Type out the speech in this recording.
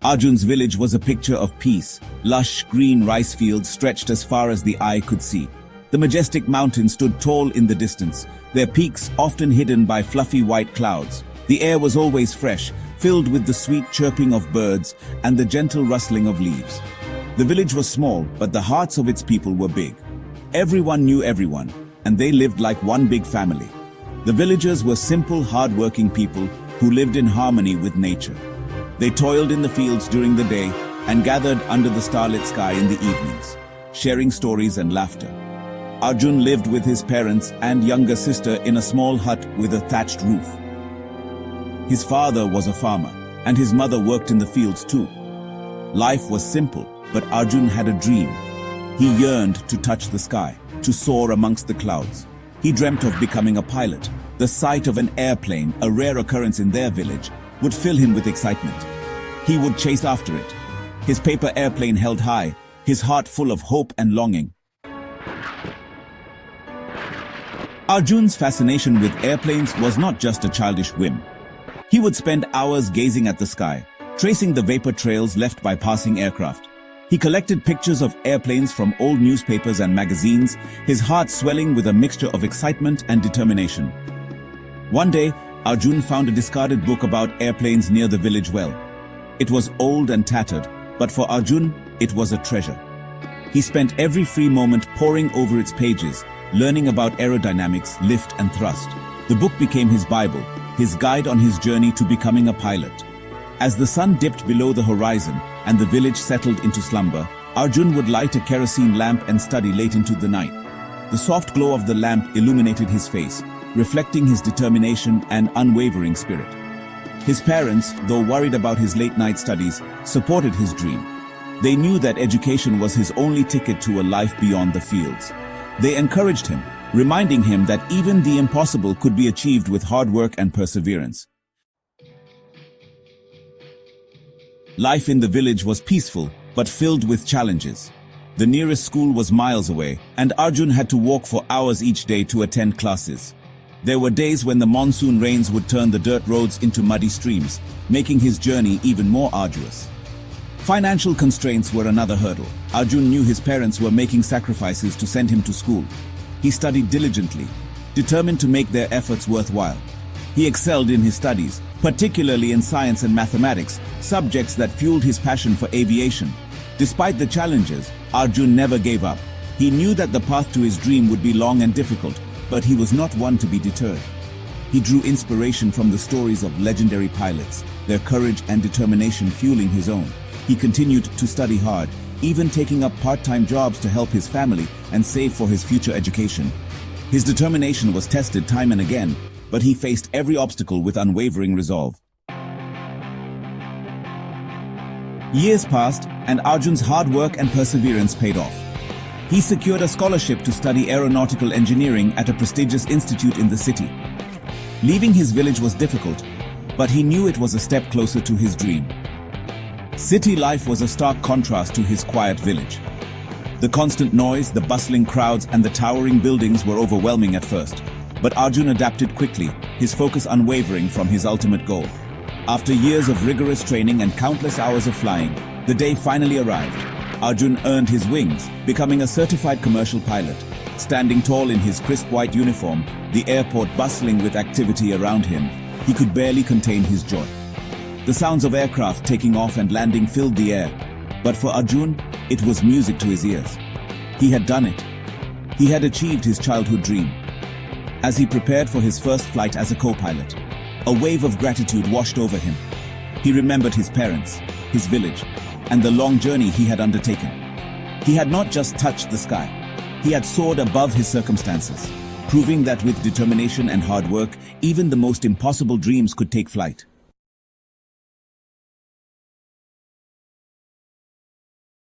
Arjun's village was a picture of peace. Lush, green rice fields stretched as far as the eye could see. The majestic mountains stood tall in the distance, their peaks often hidden by fluffy white clouds. The air was always fresh, filled with the sweet chirping of birds and the gentle rustling of leaves. The village was small, but the hearts of its people were big. Everyone knew everyone, and they lived like one big family. The villagers were simple, hard-working people who lived in harmony with nature. They toiled in the fields during the day and gathered under the starlit sky in the evenings, sharing stories and laughter. Arjun lived with his parents and younger sister in a small hut with a thatched roof. His father was a farmer, and his mother worked in the fields too. Life was simple, but Arjun had a dream. He yearned to touch the sky, to soar amongst the clouds. He dreamt of becoming a pilot. The sight of an airplane, a rare occurrence in their village, would fill him with excitement. He would chase after it, his paper airplane held high, his heart full of hope and longing. Arjun's fascination with airplanes was not just a childish whim. He would spend hours gazing at the sky, tracing the vapor trails left by passing aircraft. He collected pictures of airplanes from old newspapers and magazines, his heart swelling with a mixture of excitement and determination. One day, Arjun found a discarded book about airplanes near the village well. It was old and tattered, but for Arjun, it was a treasure. He spent every free moment poring over its pages, learning about aerodynamics, lift and thrust. The book became his Bible, his guide on his journey to becoming a pilot. As the sun dipped below the horizon and the village settled into slumber, Arjun would light a kerosene lamp and study late into the night. The soft glow of the lamp illuminated his face, reflecting his determination and unwavering spirit. His parents, though worried about his late-night studies, supported his dream. They knew that education was his only ticket to a life beyond the fields. They encouraged him, reminding him that even the impossible could be achieved with hard work and perseverance. Life in the village was peaceful, but filled with challenges. The nearest school was miles away, and Arjun had to walk for hours each day to attend classes. There were days when the monsoon rains would turn the dirt roads into muddy streams, making his journey even more arduous. Financial constraints were another hurdle. Arjun knew his parents were making sacrifices to send him to school. He studied diligently, determined to make their efforts worthwhile. He excelled in his studies, particularly in science and mathematics, subjects that fueled his passion for aviation. Despite the challenges, Arjun never gave up. He knew that the path to his dream would be long and difficult, but he was not one to be deterred. He drew inspiration from the stories of legendary pilots, their courage and determination fueling his own. He continued to study hard, even taking up part-time jobs to help his family and save for his future education. His determination was tested time and again, but he faced every obstacle with unwavering resolve. Years passed, and Arjun's hard work and perseverance paid off. He secured a scholarship to study aeronautical engineering at a prestigious institute in the city. Leaving his village was difficult, but he knew it was a step closer to his dream. City life was a stark contrast to his quiet village. The constant noise, the bustling crowds, and the towering buildings were overwhelming at first. But Arjun adapted quickly, his focus unwavering from his ultimate goal. After years of rigorous training and countless hours of flying, the day finally arrived. Arjun earned his wings, becoming a certified commercial pilot. Standing tall in his crisp white uniform, the airport bustling with activity around him, he could barely contain his joy. The sounds of aircraft taking off and landing filled the air, but for Arjun, it was music to his ears. He had done it. He had achieved his childhood dream. As he prepared for his first flight as a co-pilot, a wave of gratitude washed over him. He remembered his parents, his village, and the long journey he had undertaken. He had not just touched the sky. He had soared above his circumstances, proving that with determination and hard work, even the most impossible dreams could take flight.